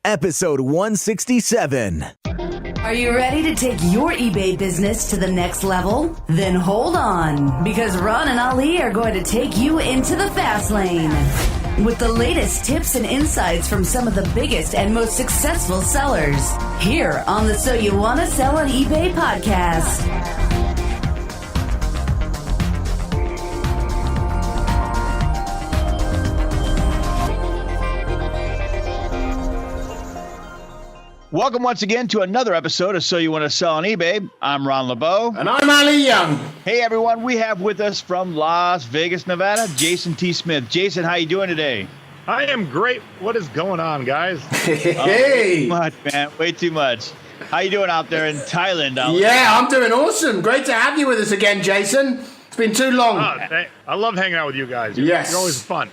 episode 167. Are you ready to take your eBay business to the next level? Then hold on, because Ron and Ali are going to take you into the fast lane with the latest tips and insights from some of the biggest and most successful sellers here on the So You Want to Sell on eBay podcast. Welcome once again to another episode of So You Want to Sell on eBay. I'm Ron LeBeau. And I'm Ali Young. Hey, everyone. We have with us from Las Vegas, Nevada, Jason T. Smith. Jason, how you doing today? I am great. What is going on, guys? Hey. Way too much, man. Way too much. How you doing out there in Thailand? Yeah, I'm doing awesome. Great to have you with us again, Jason. It's been too long. I love hanging out with you guys. Yes. You're always fun.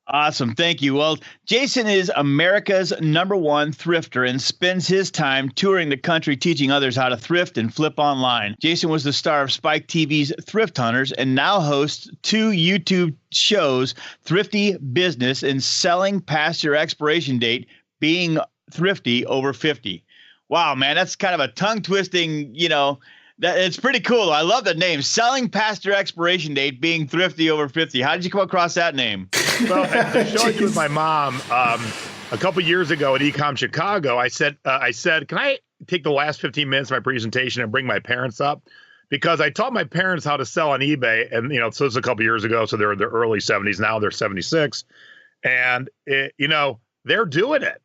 Awesome. Thank you. Well, Jason is America's #1 thrifter and spends his time touring the country teaching others how to thrift and flip online. Jason was the star of Spike TV's Thrift Hunters and now hosts 2 YouTube shows, Thrifty Business and Selling Past Your Expiration Date, Being Thrifty Over 50. Wow, man, that's kind of a tongue-twisting, it's pretty cool. I love the name, Selling Past Your Expiration Date, Being Thrifty Over 50. How did you come across that name? Well, I showed you with my mom a couple years ago at Ecom Chicago. I said, can I take the last 15 minutes of my presentation and bring my parents up? Because I taught my parents how to sell on eBay. And, so this was a couple years ago. So they're in their early 70s now. They're 76. And, they're doing it.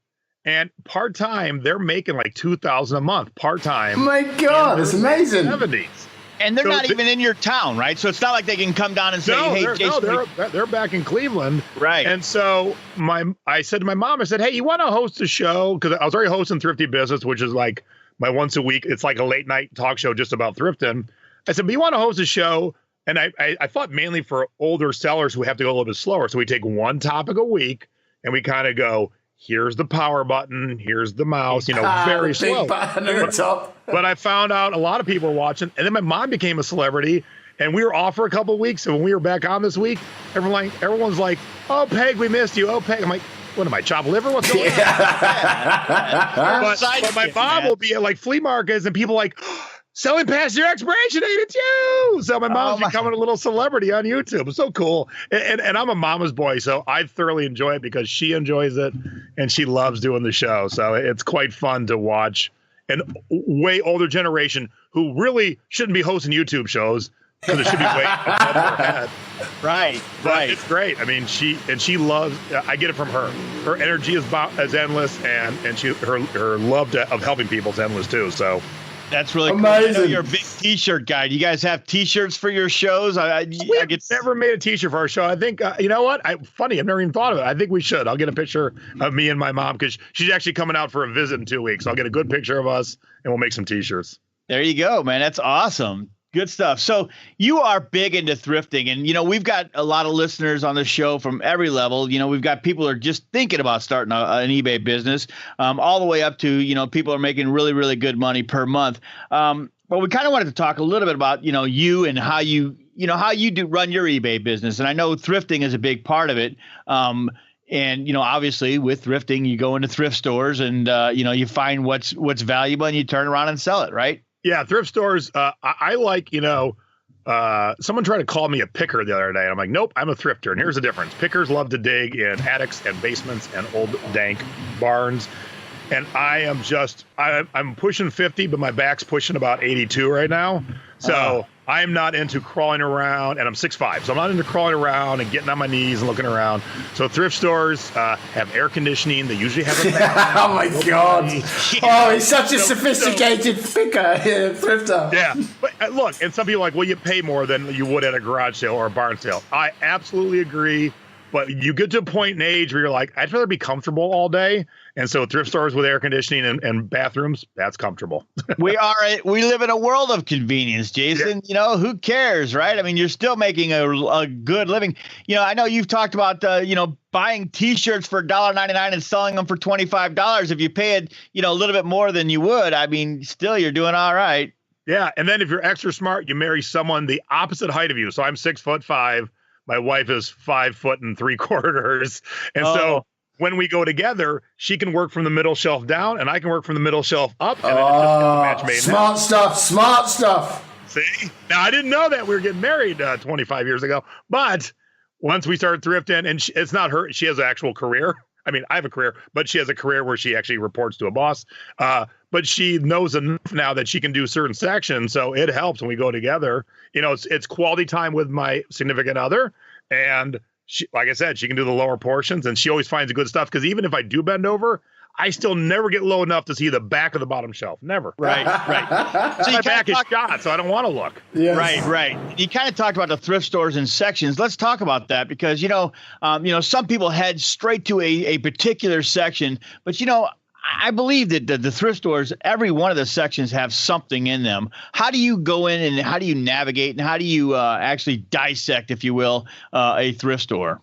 And part-time, they're making like $2,000 a month part-time. Oh my God, it's amazing. 70s. And they're not even in your town, right? So it's not like they can come down and say, hey, Jason. They're back in Cleveland. Right. And so I said to my mom, I said, hey, you want to host a show? Because I was already hosting Thrifty Business, which is like my once a week. It's like a late night talk show just about thrifting. I said, but you want to host a show? And I thought mainly for older sellers who have to go a little bit slower. So we take one topic a week and we kind of go, here's the power button, here's the mouse, very slow. But I found out a lot of people were watching, and then my mom became a celebrity, and we were off for a couple of weeks, and when we were back on this week, everyone's like, oh, Peg, we missed you. Oh, Peg. I'm like, what am I, chopped liver? What's going on? But my mom will be at like flea markets, and people like, selling past your expiration date, it's you. So my mom's becoming a little celebrity on YouTube. It's so cool. And I'm a mama's boy, so I thoroughly enjoy it because she enjoys it and she loves doing the show. So it's quite fun to watch an way older generation who really shouldn't be hosting YouTube shows because it should be way above their head. Right. It's great. I mean, she loves, I get it from her. Her energy is endless and her love of helping people is endless too. So that's really amazing. Cool. I know you're a big T-shirt guy. Do you guys have T-shirts for your shows? We never made a T-shirt for our show. I think, you know what? Funny, I've never even thought of it. I think we should. I'll get a picture of me and my mom because she's actually coming out for a visit in 2 weeks. I'll get a good picture of us and we'll make some T-shirts. There you go, man. That's awesome. Good stuff. So you are big into thrifting, and, we've got a lot of listeners on the show from every level. We've got people who are just thinking about starting an eBay business, all the way up to, people are making really, really good money per month. But we kind of wanted to talk a little bit about, you and how you do run your eBay business. And I know thrifting is a big part of it. And, obviously with thrifting, you go into thrift stores and, you find what's valuable and you turn around and sell it, right? Yeah, thrift stores. I like, someone tried to call me a picker the other day. And I'm like, nope, I'm a thrifter. And here's the difference. Pickers love to dig in attics and basements and old dank barns. And I'm pushing 50, but my back's pushing about 82 right now. So I'm not into crawling around, and I'm 6'5", so I'm not into crawling around and getting on my knees and looking around. So thrift stores have air conditioning. They usually have a fan. Oh, my God. Oh, he's such a sophisticated thrifter. Yeah. But look, and some people are like, well, you pay more than you would at a garage sale or a barn sale. I absolutely agree. But you get to a point in age where you're like, I'd rather be comfortable all day. And so thrift stores with air conditioning and bathrooms, that's comfortable. We live in a world of convenience, Jason. Yeah. Who cares, right? I mean, you're still making a good living. I know you've talked about, buying T-shirts for $1.99 and selling them for $25. If you pay it, a little bit more than you would, I mean, still you're doing all right. Yeah. And then if you're extra smart, you marry someone the opposite height of you. So I'm 6'5". My wife is 5'3". And so when we go together, she can work from the middle shelf down, and I can work from the middle shelf up. And then it's just a match made smart stuff. Smart stuff. See? Now, I didn't know that we were getting married 25 years ago, but once we started thrifting, and it's not her, she has an actual career. I mean, I have a career, but she has a career where she actually reports to a boss. But she knows enough now that she can do certain sections. So it helps when we go together. You know, it's quality time with my significant other. And she, like I said, she can do the lower portions, and she always finds the good stuff. Because even if I do bend over, I still never get low enough to see the back of the bottom shelf. Never. Right. So my back is shot, so I don't want to look. Yes. Right. You kind of talked about the thrift stores and sections. Let's talk about that because, some people head straight to a particular section. But, I believe that the thrift stores, every one of the sections have something in them. How do you go in and how do you navigate and how do you actually dissect, if you will, a thrift store?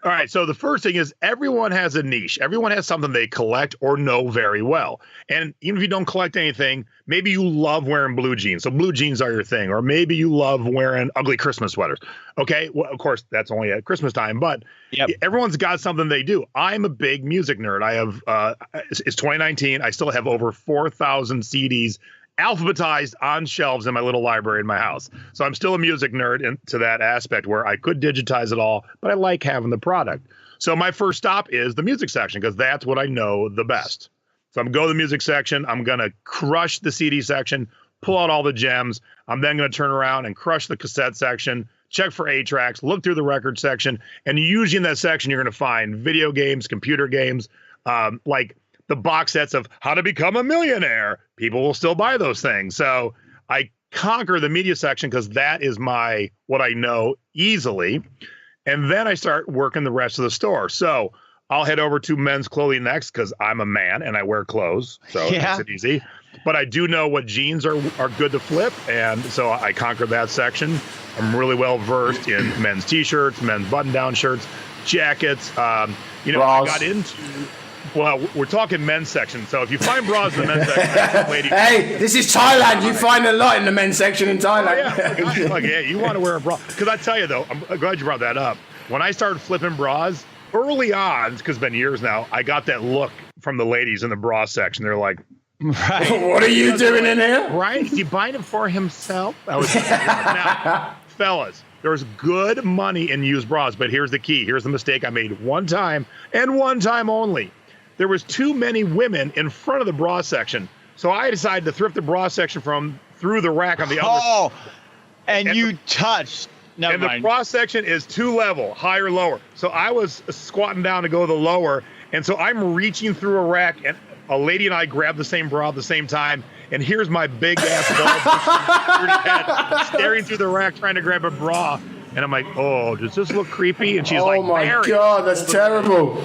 All right. So the first thing is everyone has a niche. Everyone has something they collect or know very well. And even if you don't collect anything, maybe you love wearing blue jeans. So blue jeans are your thing. Or maybe you love wearing ugly Christmas sweaters. Okay. Well, of course, that's only at Christmas time, but everyone's got something they do. I'm a big music nerd. I have, it's 2019. I still have over 4,000 CDs alphabetized on shelves in my little library in my house. So I'm still a music nerd into that aspect where I could digitize it all, but I like having the product. So my first stop is the music section because that's what I know the best. So I'm going to the music section. I'm going to crush the CD section, pull out all the gems. I'm then going to turn around and crush the cassette section, check for 8-tracks, look through the record section. And usually in that section, you're going to find video games, computer games, like the box sets of How to Become a Millionaire. People will still buy those things. So I conquer the media section because that is what I know easily. And then I start working the rest of the store. So I'll head over to men's clothing next because I'm a man and I wear clothes. So it makes it easy. But I do know what jeans are good to flip. And so I conquer that section. I'm really well versed in men's t-shirts, men's button-down shirts, jackets. I got into... Well, we're talking men's section. So if you find bras in the men's section, lady. Hey, this is Thailand. You find a lot in the men's section in Thailand. Oh, yeah. You want to wear a bra. Because I tell you, though, I'm glad you brought that up. When I started flipping bras, early on, because it's been years now, I got that look from the ladies in the bra section. They're like, what are you doing in here? Right? Is he buying it for himself? Now, fellas. There's good money in used bras, but here's the key. Here's the mistake I made one time and one time only. There was too many women in front of the bra section. So I decided to thrift the bra section from through the rack on the other. Oh, and you touched. And the bra section is 2 level, higher, lower. So I was squatting down to go to the lower. And so I'm reaching through a rack and a lady and I grabbed the same bra at the same time. And here's my big ass head staring through the rack trying to grab a bra. And I'm like, oh, does this look creepy? And she's like, oh my God, that's terrible.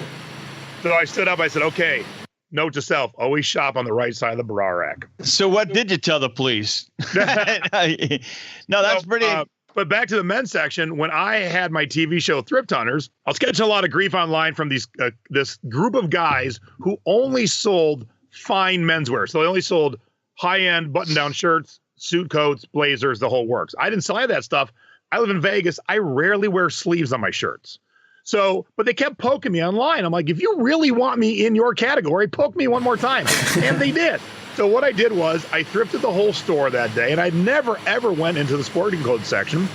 So I stood up. I said, okay, note to self, always shop on the right side of the bra rack. So what did you tell the police? No, that's pretty. But back to the men's section, when I had my TV show Thrift Hunters, I was catching a lot of grief online from this group of guys who only sold fine menswear. So they only sold high-end button-down shirts, suit coats, blazers, the whole works. I didn't sell any of that stuff. I live in Vegas. I rarely wear sleeves on my shirts. So, but they kept poking me online. I'm like, if you really want me in your category, poke me one more time. And they did. So what I did was I thrifted the whole store that day, and I never, ever went into the sporting goods section.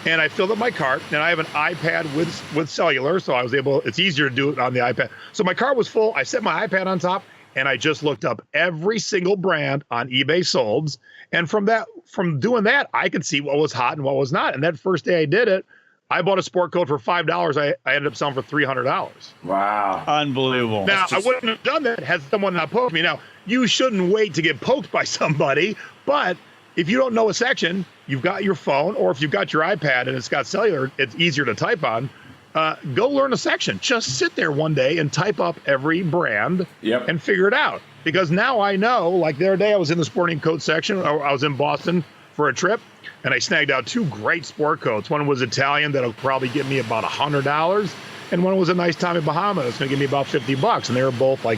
And I filled up my cart, and I have an iPad with cellular, so I was able, it's easier to do it on the iPad. So my cart was full. I set my iPad on top, and I just looked up every single brand on eBay solds. And from doing that, I could see what was hot and what was not. And that first day I did it, I bought a sport coat for $5. I ended up selling for $300. Wow. Unbelievable. Now, I wouldn't have done that had someone not poked me. Now, you shouldn't wait to get poked by somebody, but if you don't know a section, you've got your phone, or if you've got your iPad and it's got cellular, it's easier to type on. Go learn a section. Just sit there one day and type up every brand and figure it out. Because now I know, like the other day I was in the sporting coat section, or I was in Boston for a trip, and I snagged out 2 great sport coats. One was Italian, that'll probably get me about $100, and one was a nice Tommy Bahama that's going to give me about $50, and they were both like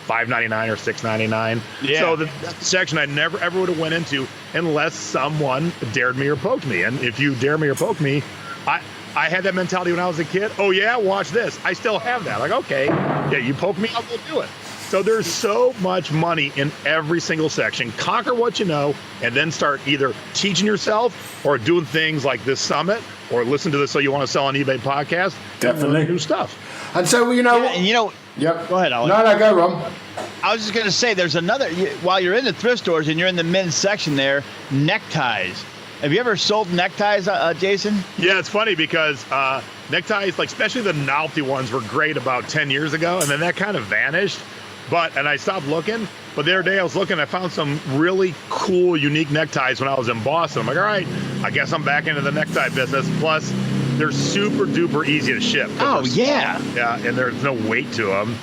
$5.99 or $6.99. Yeah. So that's the section I never ever would have went into unless someone dared me or poked me. And if you dare me or poke me, I had that mentality when I was a kid. Oh yeah, watch this. I still have that. Like, okay, yeah, you poke me, I'll go do it. So there's so much money in every single section. Conquer what you know, and then start either teaching yourself or doing things like this summit, or listen to this So You Want to Sell on eBay podcast. Definitely. New stuff. And so, you know. Yeah, and you know. Yep. Go ahead, Alex. No, go, Ron. I was just going to say, there's another, while you're in the thrift stores and you're in the men's section there, neckties. Have you ever sold neckties, Jason? Yeah, it's funny because neckties, like especially the novelty ones, were great about 10 years ago, and then that kind of vanished. And I stopped looking. But the other day I was looking, I found some really cool, unique neckties when I was in Boston. I'm like, all right, I guess I'm back into the necktie business. Plus, they're super duper easy to ship. Oh, yeah. Yeah, and there's no weight to them.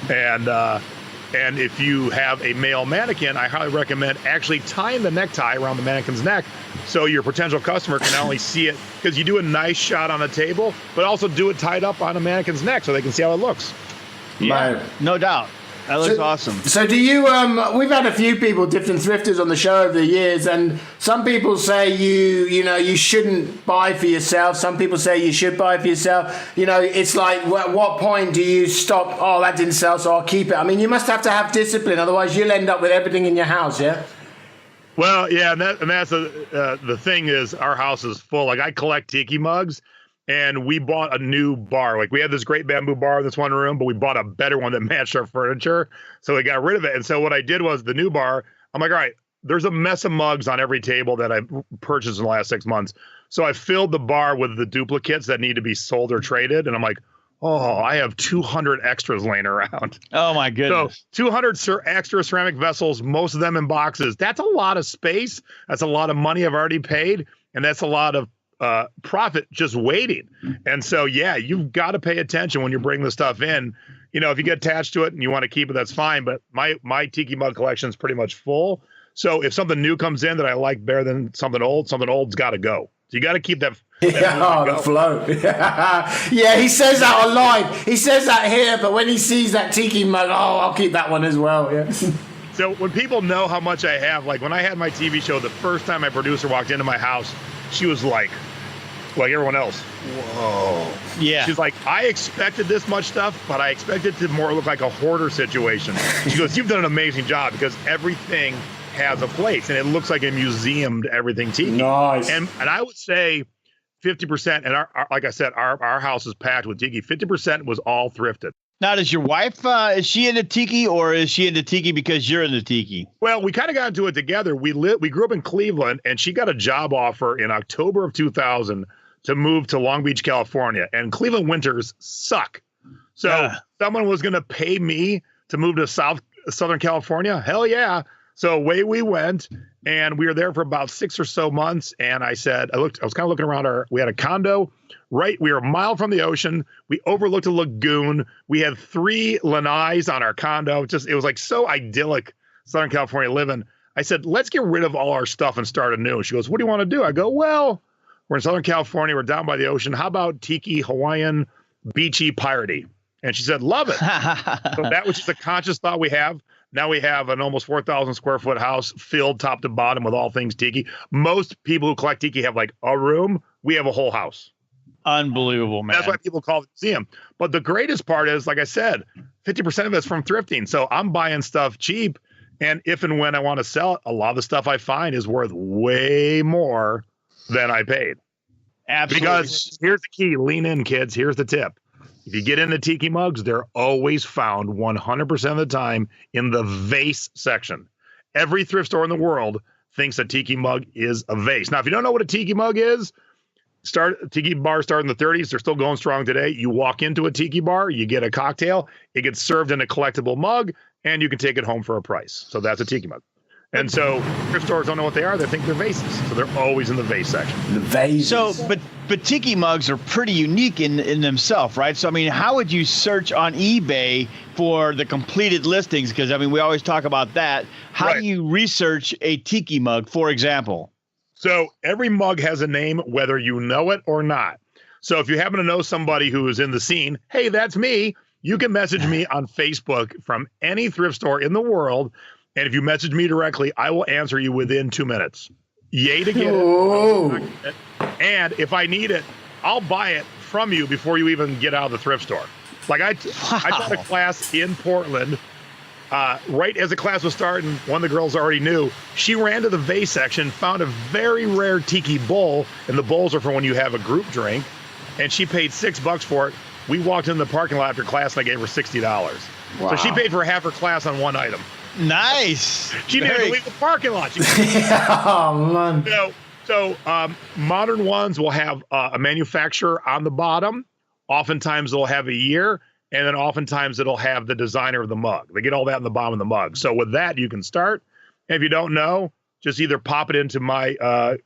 And if you have a male mannequin, I highly recommend actually tying the necktie around the mannequin's neck so your potential customer can not only see it, because you do a nice shot on the table, but also do it tied up on a mannequin's neck so they can see how it looks. Yeah, Man. no doubt. That looks awesome. So do you, we've had a few people, different thrifters on the show over the years, and some people say you shouldn't buy for yourself. Some people say you should buy for yourself. You know, it's like, at what point do you stop, oh, that didn't sell, so I'll keep it? I mean, you must have to have discipline, otherwise you'll end up with everything in your house, yeah? Well, yeah, and that's the thing is our house is full. Like, I collect tiki mugs. And we bought a new bar. Like, we had this great bamboo bar in this one room, but we bought a better one that matched our furniture. So we got rid of it. And so what I did was the new bar, I'm like, all right, there's a mess of mugs on every table that I purchased in the last 6 months. So I filled the bar with the duplicates that need to be sold or traded. And I'm like, oh, I have 200 extras laying around. Oh, my goodness. So 200 extra ceramic vessels, most of them in boxes. That's a lot of space. That's a lot of money I've already paid. And that's a lot of profit just waiting. And so, yeah, you've got to pay attention when you bring the stuff in. You know, if you get attached to it and you want to keep it, that's fine. But my tiki mug collection is pretty much full. So if something new comes in that I like better than something old's got to go. So you got to keep that. The flow. Yeah, he says that online. He says that here, but when he sees that tiki mug, oh, I'll keep that one as well. Yeah. So when people know how much I have, like when I had my TV show, the first time my producer walked into my house, she was like everyone else, whoa. Yeah. She's like, I expected this much stuff, but I expected it to more look like a hoarder situation. She goes, you've done an amazing job because everything has a place and it looks like a museum to everything tiki. Nice. And I would say 50%, and our like I said, our house is packed with tiki. 50% was all thrifted. Now, does your wife, is she into tiki, or is she into tiki because you're into tiki? Well, we kind of got into it together. We grew up in Cleveland, and she got a job offer in October of 2000 to move to Long Beach, California. And Cleveland winters suck. So someone was going to pay me to move to Southern California. Hell yeah. So away we went, and we were there for about 6 or so months. And I said, I was kind of looking around we had a condo, right? We were a mile from the ocean. We overlooked a lagoon. We had 3 lanais on our condo. It was like so idyllic, Southern California living. I said, let's get rid of all our stuff and start anew. She goes, what do you want to do? I go, well, we're in Southern California. We're down by the ocean. How about tiki, Hawaiian, beachy, piratey? And she said, love it. So that was just a conscious thought we have. Now we have an almost 4,000 square foot house filled top to bottom with all things tiki. Most people who collect tiki have like a room. We have a whole house. Unbelievable, man. That's why people call it a museum. But the greatest part is, like I said, 50% of it's from thrifting. So I'm buying stuff cheap. And if and when I want to sell it, a lot of the stuff I find is worth way more than I paid. Absolutely. Because here's the key. Lean in, kids. Here's the tip. If you get into tiki mugs, they're always found 100% of the time in the vase section. Every thrift store in the world thinks a tiki mug is a vase. Now, if you don't know what a tiki mug is, tiki bar started in the 30s. They're still going strong today. You walk into a tiki bar, you get a cocktail, it gets served in a collectible mug, and you can take it home for a price. So that's a tiki mug. And so thrift stores don't know what they are. They think they're vases. So they're always in the vase section. The vases. So, but tiki mugs are pretty unique in themselves, right? So, I mean, how would you search on eBay for the completed listings? Because, I mean, we always talk about that. How do you research a tiki mug, for example? So every mug has a name, whether you know it or not. So if you happen to know somebody who is in the scene, hey, that's me. You can message me on Facebook from any thrift store in the world. And if you message me directly, I will answer you within 2 minutes. Yay to get it. And if I need it, I'll buy it from you before you even get out of the thrift store. Like I taught a class in Portland. Right as the class was starting, one of the girls already knew. She ran to the vase section, found a very rare tiki bowl, and the bowls are for when you have a group drink. And she paid $6 for it. We walked in the parking lot after class, and I gave her $60. Wow. So she paid for half her class on one item. Nice. She didn't even leave the parking lot. Oh, man. So modern ones will have a manufacturer on the bottom. Oftentimes they'll have a year, and then oftentimes it'll have the designer of the mug. They get all that in the bottom of the mug. So with that, you can start. And if you don't know, just either pop it into my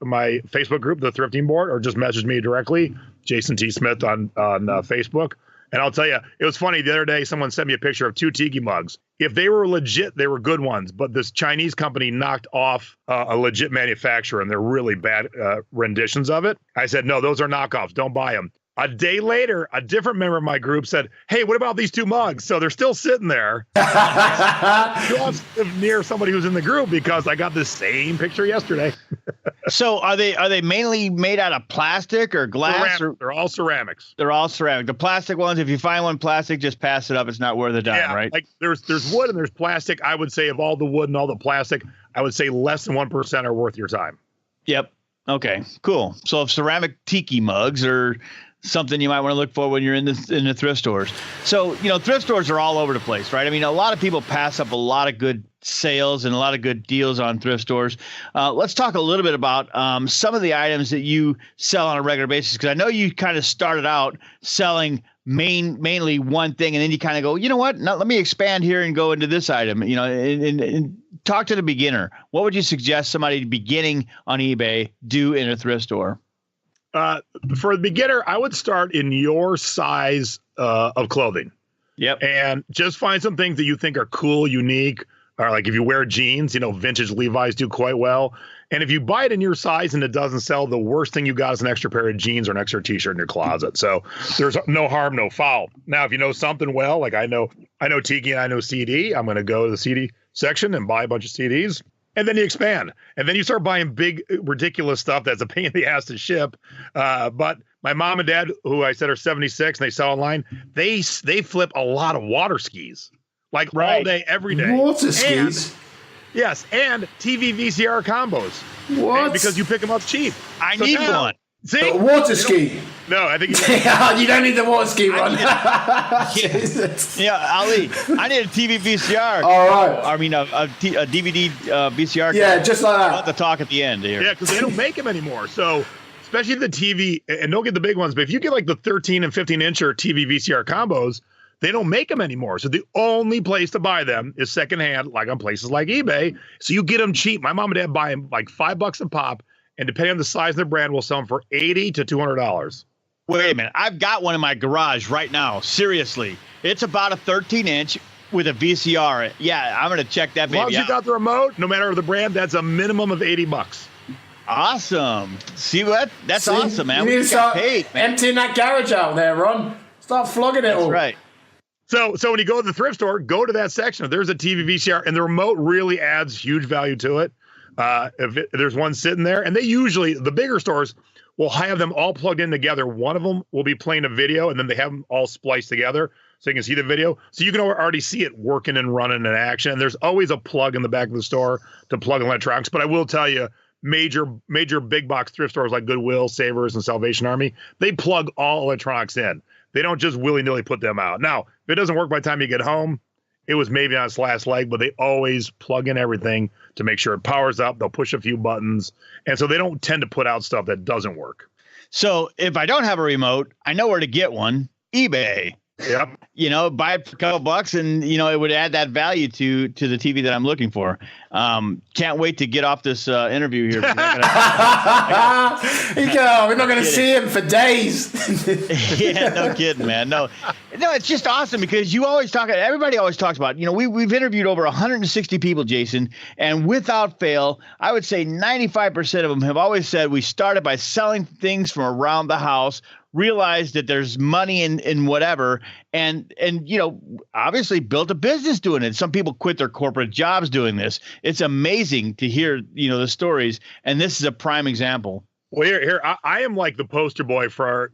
my Facebook group, the Thrifting Board, or just message me directly, Jason T. Smith on Facebook. And I'll tell you, it was funny. The other day, someone sent me a picture of 2 tiki mugs. If they were legit, they were good ones. But this Chinese company knocked off a legit manufacturer, and they're really bad renditions of it. I said, no, those are knockoffs. Don't buy them. A day later, a different member of my group said, hey, what about these 2 mugs? So they're still sitting there. You want to live near somebody who's in the group because I got the same picture yesterday. So are they mainly made out of plastic or glass? They're all ceramics. They're all ceramic. The plastic ones, if you find one plastic, just pass it up. It's not worth a dime, right? Like there's wood and there's plastic. I would say of all the wood and all the plastic, I would say less than 1% are worth your time. Yep. Okay, cool. So if ceramic tiki mugs are something you might want to look for when you're in the thrift stores. So, thrift stores are all over the place, right? I mean, a lot of people pass up a lot of good sales and a lot of good deals on thrift stores. Let's talk a little bit about some of the items that you sell on a regular basis, because I know you kind of started out selling mainly one thing, and then you kind of go, you know what? Now, let me expand here and go into this item, and talk to the beginner. What would you suggest somebody beginning on eBay do in a thrift store? For the beginner, I would start in your size of clothing. Yep. And just find some things that you think are cool, unique, or like if you wear jeans, vintage Levi's do quite well. And if you buy it in your size and it doesn't sell, the worst thing you got is an extra pair of jeans or an extra t-shirt in your closet. So there's no harm, no foul. Now, if you know something well, like I know Tiki and I know CD, I'm going to go to the CD section and buy a bunch of CDs. And then you expand, and then you start buying big, ridiculous stuff that's a pain in the ass to ship. But my mom and dad, who I said are 76 and they sell online, they flip a lot of water skis, like all day, every day. Water skis? Yes, and TV VCR combos. What? And because you pick them up cheap. I need one. See? A water ski. No, I think you don't need the water ski one. Yeah, Ali, I need a TV VCR. All right. I mean, a DVD VCR. Yeah, just like that. I'll have to talk at the end here. Yeah, because they don't make them anymore. So, especially the TV, and don't get the big ones, but if you get like the 13 and 15-incher TV VCR combos, they don't make them anymore. So the only place to buy them is secondhand, like on places like eBay. So you get them cheap. My mom and dad buy them like $5 a pop. And depending on the size of the brand, we'll sell them for $80 to $200. Wait a minute. I've got one in my garage right now. Seriously. It's about a 13-inch with a VCR. Yeah, I'm going to check that baby out. As long as you got the remote, no matter the brand, that's a minimum of $80. Awesome. See what? That's awesome, man. You need to start paid, man. emptying that garage out there, Ron. Start flogging it all. That's right. So when you go to the thrift store, go to that section. If there's a TV VCR, and the remote really adds huge value to it. There's one sitting there, and they usually, the bigger stores will have them all plugged in together. One of them will be playing a video, and then they have them all spliced together so you can see the video. So you can already see it working and running in action. And there's always a plug in the back of the store to plug in electronics. But I will tell you, major big box thrift stores like Goodwill, Savers, and Salvation Army, they plug all electronics in. They don't just willy-nilly put them out. Now, if it doesn't work by the time you get home, it was maybe on its last leg, but they always plug in everything to make sure it powers up. They'll push a few buttons. And so they don't tend to put out stuff that doesn't work. So if I don't have a remote, I know where to get one. eBay. Yep. Buy it for a couple bucks, and it would add that value to the TV that I'm looking for. Can't wait to get off this interview here. We're not going to see him for days. Yeah, no kidding, man. No, it's just awesome because everybody always talks about, we've interviewed over 160 people, Jason, and without fail, I would say 95% of them have always said we started by selling things from around the house, realized that there's money in whatever, and obviously built a business doing it. Some people quit their corporate jobs doing this. It's amazing to hear, the stories. And this is a prime example. Well, here I am like the poster boy for,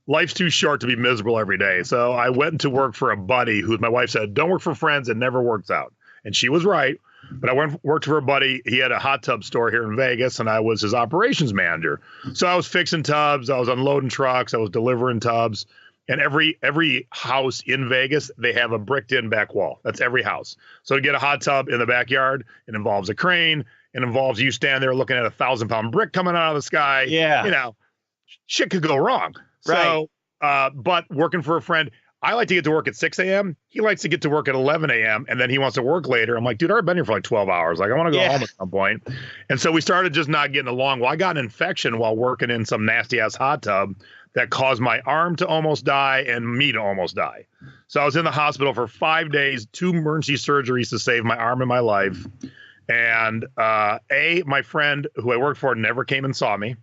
life's too short to be miserable every day. So I went to work for a buddy who my wife said, don't work for friends. It never works out. And she was right. But I worked for a buddy. He had a hot tub store here in Vegas, and I was his operations manager. So I was fixing tubs. I was unloading trucks. I was delivering tubs. And every house in Vegas, they have a bricked-in back wall. That's every house. So to get a hot tub in the backyard, it involves a crane. It involves you standing there looking at a 1,000-pound brick coming out of the sky. Yeah. Shit could go wrong. Right. So, but working for a friend, I like to get to work at 6 a.m. He likes to get to work at 11 a.m. and then he wants to work later. I'm like, dude, I've already been here for like 12 hours. Like, I want to go home at some point. And so we started just not getting along. Well, I got an infection while working in some nasty ass hot tub that caused my arm to almost die and me to almost die. So I was in the hospital for 5 days, 2 emergency surgeries to save my arm and my life. And my friend who I worked for never came and saw me.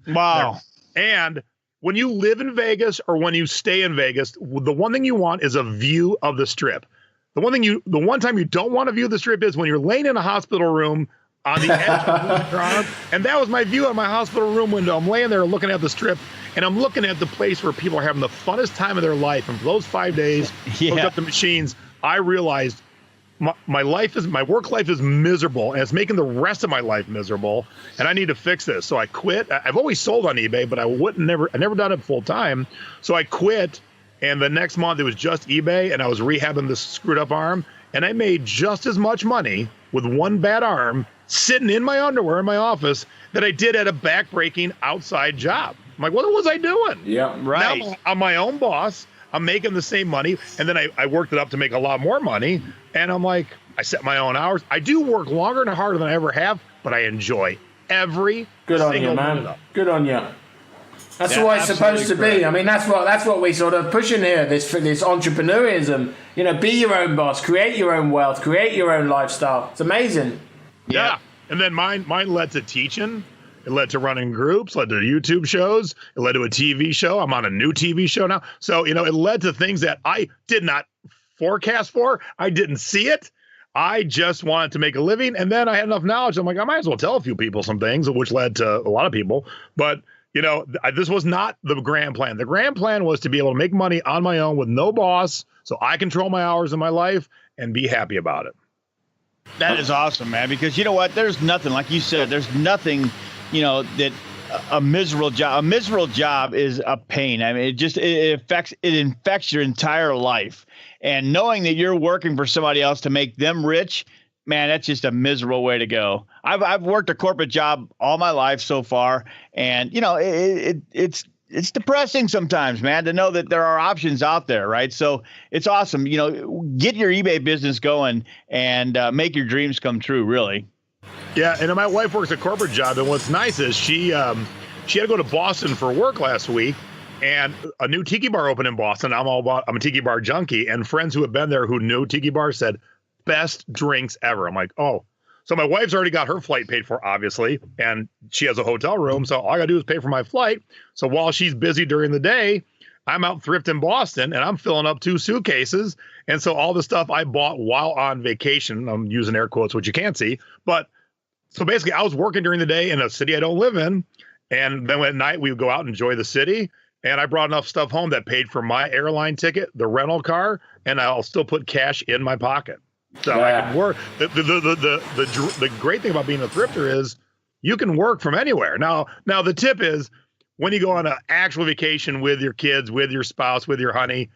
Wow. And when you live in Vegas or when you stay in Vegas, the one thing you want is a view of the Strip. The one time you don't want to view the Strip is when you're laying in a hospital room on the edge of the restaurant. And that was my view on my hospital room window. I'm laying there looking at the Strip, and I'm looking at the place where people are having the funnest time of their life. And for those 5 days, hooked up the machines, I realized my work life is miserable, and it's making the rest of my life miserable, and I need to fix this. So I quit. I've always sold on eBay, but I never done it full time. So I quit, and the next month it was just eBay, and I was rehabbing this screwed up arm, and I made just as much money with one bad arm sitting in my underwear in my office that I did at a backbreaking outside job. I'm like, what was I doing? Yeah, right. Now I'm my own boss. I'm making the same money. And then I worked it up to make a lot more money. And I'm like, I set my own hours. I do work longer and harder than I ever have, but I enjoy every Good on single you, man. minute. Good on you. That's the way it's supposed to be. I mean, that's what we sort of push in here. This entrepreneurism. Be your own boss, create your own wealth, create your own lifestyle. It's amazing. Yeah. And then mine led to teaching. It led to running groups, led to YouTube shows. It led to a TV show. I'm on a new TV show now. So, it led to things that I did not forecast for. I didn't see it. I just wanted to make a living. And then I had enough knowledge. I'm like, I might as well tell a few people some things, which led to a lot of people. But, this was not the grand plan. The grand plan was to be able to make money on my own with no boss, so I control my hours in my life and be happy about it. That is awesome, man, because you know what? There's nothing, like you said, there's nothing, that a miserable job is a pain. I mean, it infects your entire life. And knowing that you're working for somebody else to make them rich, man, that's just a miserable way to go. I've worked a corporate job all my life so far, and it's depressing sometimes, man, to know that there are options out there, right? So it's awesome. Get your eBay business going and make your dreams come true, really. Yeah, and my wife works a corporate job, and what's nice is she had to go to Boston for work last week, and a new tiki bar opened in Boston. I'm a tiki bar junkie, and friends who have been there who knew tiki bars said, best drinks ever. I'm like, oh. So my wife's already got her flight paid for, obviously, and she has a hotel room, so all I gotta do is pay for my flight. So while she's busy during the day, I'm out thrifting Boston, and I'm filling up 2 suitcases. And so all the stuff I bought while on vacation, I'm using air quotes, which you can't see, but so basically I was working during the day in a city I don't live in, and then at night we would go out and enjoy the city. And I brought enough stuff home that paid for my airline ticket, the rental car, and I'll still put cash in my pocket. So I can work. The great thing about being a thrifter is you can work from anywhere. Now the tip is when you go on an actual vacation with your kids, with your spouse, with your honey,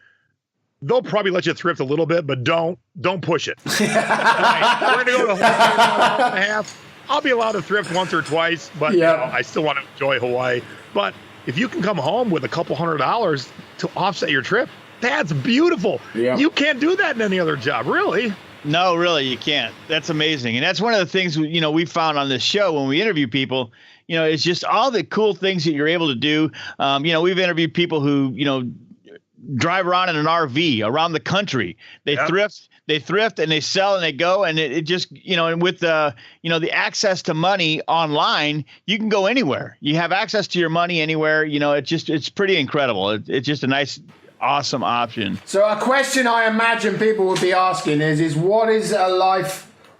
they'll probably let you thrift a little bit, but don't push it. Right? We're gonna go to Hawaii for an hour and a half. I'll be allowed to thrift once or twice, but I still want to enjoy Hawaii. But if you can come home with a couple $100 to offset your trip, that's beautiful. Yeah. You can't do that in any other job, really. No, really, you can't. That's amazing. And that's one of the things, we found on this show when we interview people, it's just all the cool things that you're able to do. We've interviewed people who, drive around in an RV around the country. They thrift and they sell and they go, and it just, and with the access to money online, you can go anywhere. You have access to your money anywhere. It's pretty incredible. It's just a nice, awesome option. So a question I imagine people would be asking is what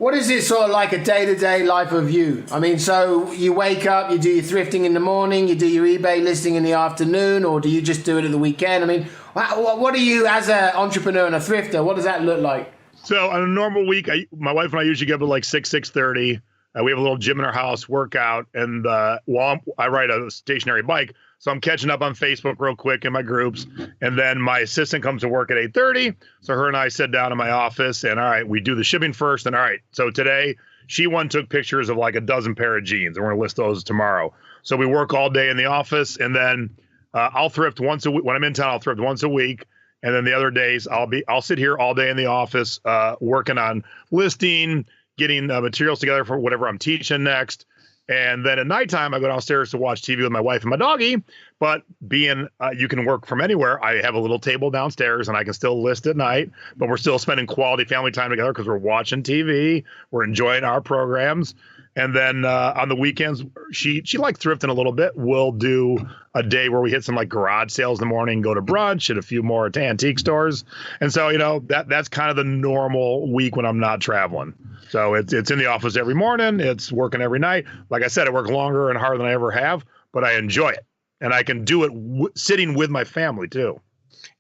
what is it sort of like a day-to-day life of you? I mean, so you wake up, you do your thrifting in the morning, you do your eBay listing in the afternoon, or do you just do it at the weekend? I mean, what are you as an entrepreneur and a thrifter? What does that look like? So on a normal week, my wife and I usually get up at like 6:30. We have a little gym in our house, workout, and while I ride a stationary bike, so I'm catching up on Facebook real quick in my groups, and then my assistant comes to work at 8:30. So her and I sit down in my office, and all right, we do the shipping first, and all right, so today she took pictures of like a dozen pair of jeans, and we're gonna list those tomorrow. So we work all day in the office, and then I'll thrift once a week. When I'm in town, I'll thrift once a week. And then the other days I'll sit here all day in the office, working on listing, getting materials together for whatever I'm teaching next. And then at nighttime, I go downstairs to watch TV with my wife and my doggy. But being you can work from anywhere, I have a little table downstairs and I can still list at night. But we're still spending quality family time together because we're watching TV. We're enjoying our programs. And then on the weekends, she likes thrifting a little bit. We'll do a day where we hit some like garage sales in the morning, go to brunch at a few more antique stores. And so, that's kind of the normal week when I'm not traveling. So it's in the office every morning. It's working every night. Like I said, I work longer and harder than I ever have, but I enjoy it. And I can do it sitting with my family too.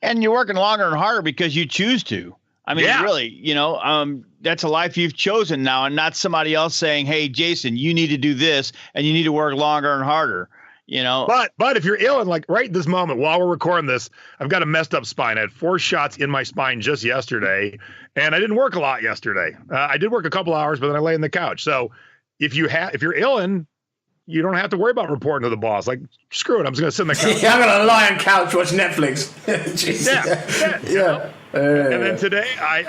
And you're working longer and harder because you choose to. I mean, Yeah. really, that's a life you've chosen now, and not somebody else saying, hey, Jason, you need to do this and you need to work longer and harder, But if you're ill, and like right this moment while we're recording this, I've got a messed up spine. I had 4 shots in my spine just yesterday, and I didn't work a lot yesterday. I did work a couple hours, but then I lay on the couch. So if you're ill, and you don't have to worry about reporting to the boss. Like, screw it, I'm just going to sit on the couch. Yeah, I'm going to lie on couch, watch Netflix. Yeah. And then today,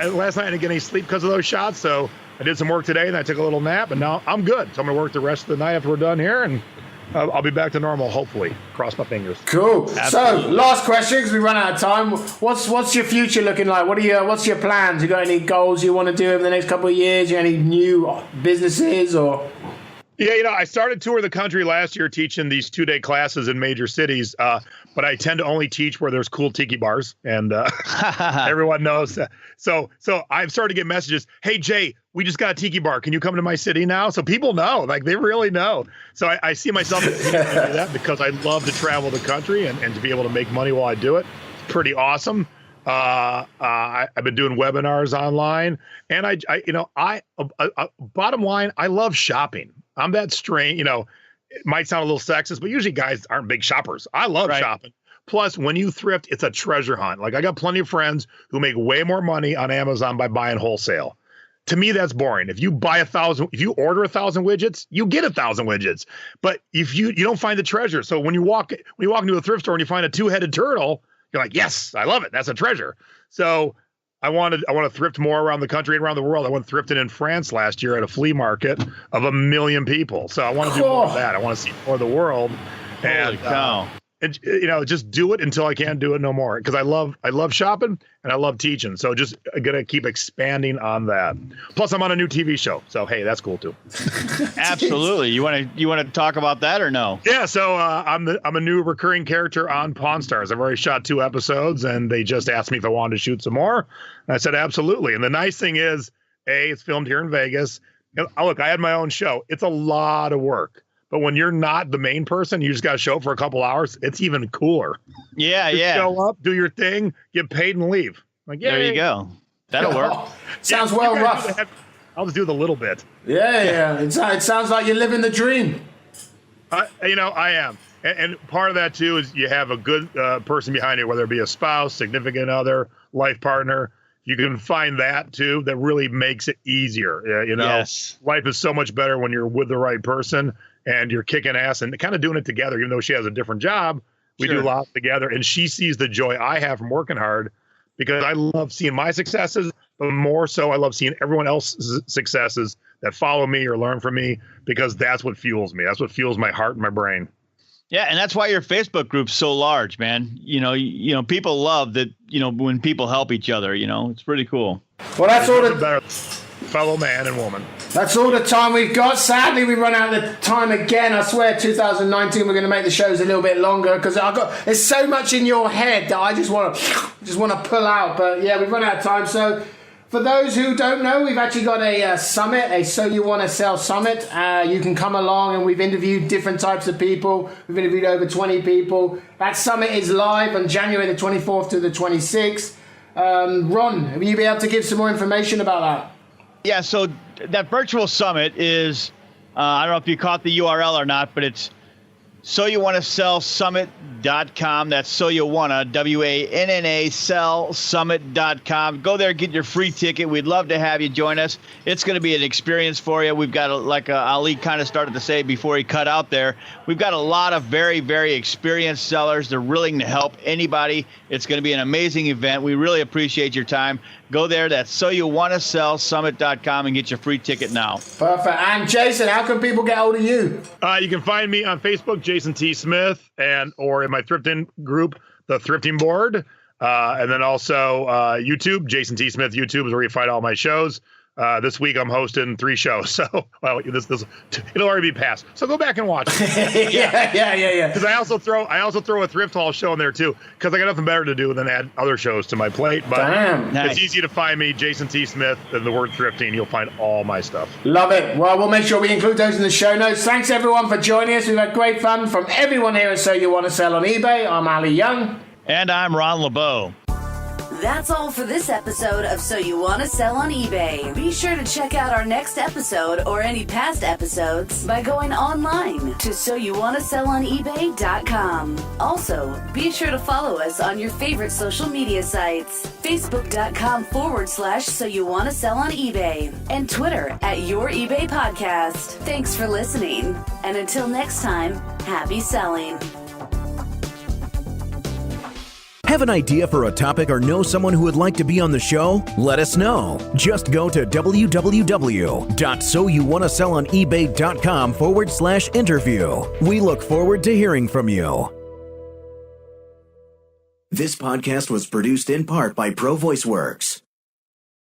last night I didn't get any sleep because of those shots, so I did some work today, and I took a little nap, and now I'm good. So I'm going to work the rest of the night after we're done here, and I'll be back to normal, hopefully. Cross my fingers. Cool. Absolutely. So, last question, because we run out of time. What's your future looking like? What's your plans? You got any goals you want to do over the next couple of years? You got any new businesses or? Yeah, I started tour the country last year teaching these 2-day classes in major cities, but I tend to only teach where there's cool tiki bars, and everyone knows that. So I've started to get messages, hey, Jay, we just got a tiki bar. Can you come to my city now? So people know, like they really know. So I see myself as doing that because I love to travel the country and to be able to make money while I do it. It's pretty awesome. I've been doing webinars online, and bottom line, I love shopping. I'm that strange, it might sound a little sexist, but usually guys aren't big shoppers. I love shopping. Plus, when you thrift, it's a treasure hunt. Like I got plenty of friends who make way more money on Amazon by buying wholesale. To me, that's boring. If you order 1,000 widgets, you get 1,000 widgets. But if you don't find the treasure. So when you walk into a thrift store and you find a 2-headed turtle, you're like, yes, I love it. That's a treasure. So I want to thrift more around the country and around the world. I went thrifting in France last year at a flea market of 1 million people. So I want to do more of that. I want to see more of the world. Holy cow. And just do it until I can't do it no more. Because I love shopping and I love teaching. So just gonna keep expanding on that. Plus, I'm on a new TV show. So hey, that's cool too. Absolutely. You want to talk about that or no? Yeah. So I'm a new recurring character on Pawn Stars. I've already shot 2 episodes, and they just asked me if I wanted to shoot some more. And I said absolutely. And the nice thing is, it's filmed here in Vegas. Look, I had my own show. It's a lot of work. But when you're not the main person, you just got to show up for a couple hours. It's even cooler. Yeah, Just yeah. show up, do your thing, get paid, and leave. Like, yeah, There you go. That'll work. Sounds well rough. I'll just do the little bit. Yeah. It sounds like you're living the dream. I am. And part of that, too, is you have a good person behind you, whether it be a spouse, significant other, life partner. You can find that, too. That really makes it easier. Yes. Life is so much better when you're with the right person and you're kicking ass and kind of doing it together. Even though she has a different job, we do a lot together. And she sees the joy I have from working hard because I love seeing my successes, but more so I love seeing everyone else's successes that follow me or learn from me, because that's what fuels me. That's what fuels my heart and my brain. Yeah, and that's why your Facebook group's so large, man. People love that, when people help each other, it's pretty cool. Well, that's all Better fellow man and woman. That's all the time we've got. Sadly, we run out of time again. I swear 2019 we're going to make the shows a little bit longer because there's so much in your head that I just want to pull out. But yeah, we've run out of time. So For those who don't know, we've actually got a summit, a So You Want to Sell summit. You can come along, and we've interviewed different types of people. We've interviewed over 20 people. That summit is live on January the 24th to the 26th. Ron, will you be able to give some more information about that? Yeah, so that virtual summit is, I don't know if you caught the URL or not, but it's soyouwannasellsummit.com. That's soyouwanna, WANNA, sellsummit.com. Go there, get your free ticket. We'd love to have you join us. It's going to be an experience for you. We've got, Ali kind of started to say before he cut out there, we've got a lot of very, very experienced sellers. They're willing to help anybody. It's going to be an amazing event. We really appreciate your time. Go there. That's soyouwannasellsummit.com and get your free ticket now. Perfect. And Jason, how can people get hold of you? You can find me on Facebook, Jason T. Smith, or in my thrifting group, the Thrifting Board. And then also YouTube, Jason T. Smith YouTube is where you find all my shows. This week I'm hosting 3 shows, so this it'll already be past. So go back and watch it. Yeah. Because I also throw a thrift haul show in there too, because I got nothing better to do than add other shows to my plate. But Damn. It's easy to find me, Jason T. Smith, and the word thrifting. You'll find all my stuff. Love it. Well, we'll make sure we include those in the show notes. Thanks everyone for joining us. We've had great fun from everyone here at So You Want to Sell on eBay. I'm Ali Young. And I'm Ron LeBeau. That's all for this episode of So You Want to Sell on eBay. Be sure to check out our next episode or any past episodes by going online to soyouwannasellonebay.com. Also, be sure to follow us on your favorite social media sites, facebook.com/So You Want to Sell on eBay, and Twitter @Your eBay Podcast. Thanks for listening, and until next time, happy selling. Have an idea for a topic or know someone who would like to be on the show? Let us know. Just go to www.soyouwannasellonebay.com/interview. We look forward to hearing from you. This podcast was produced in part by Pro Voice Works.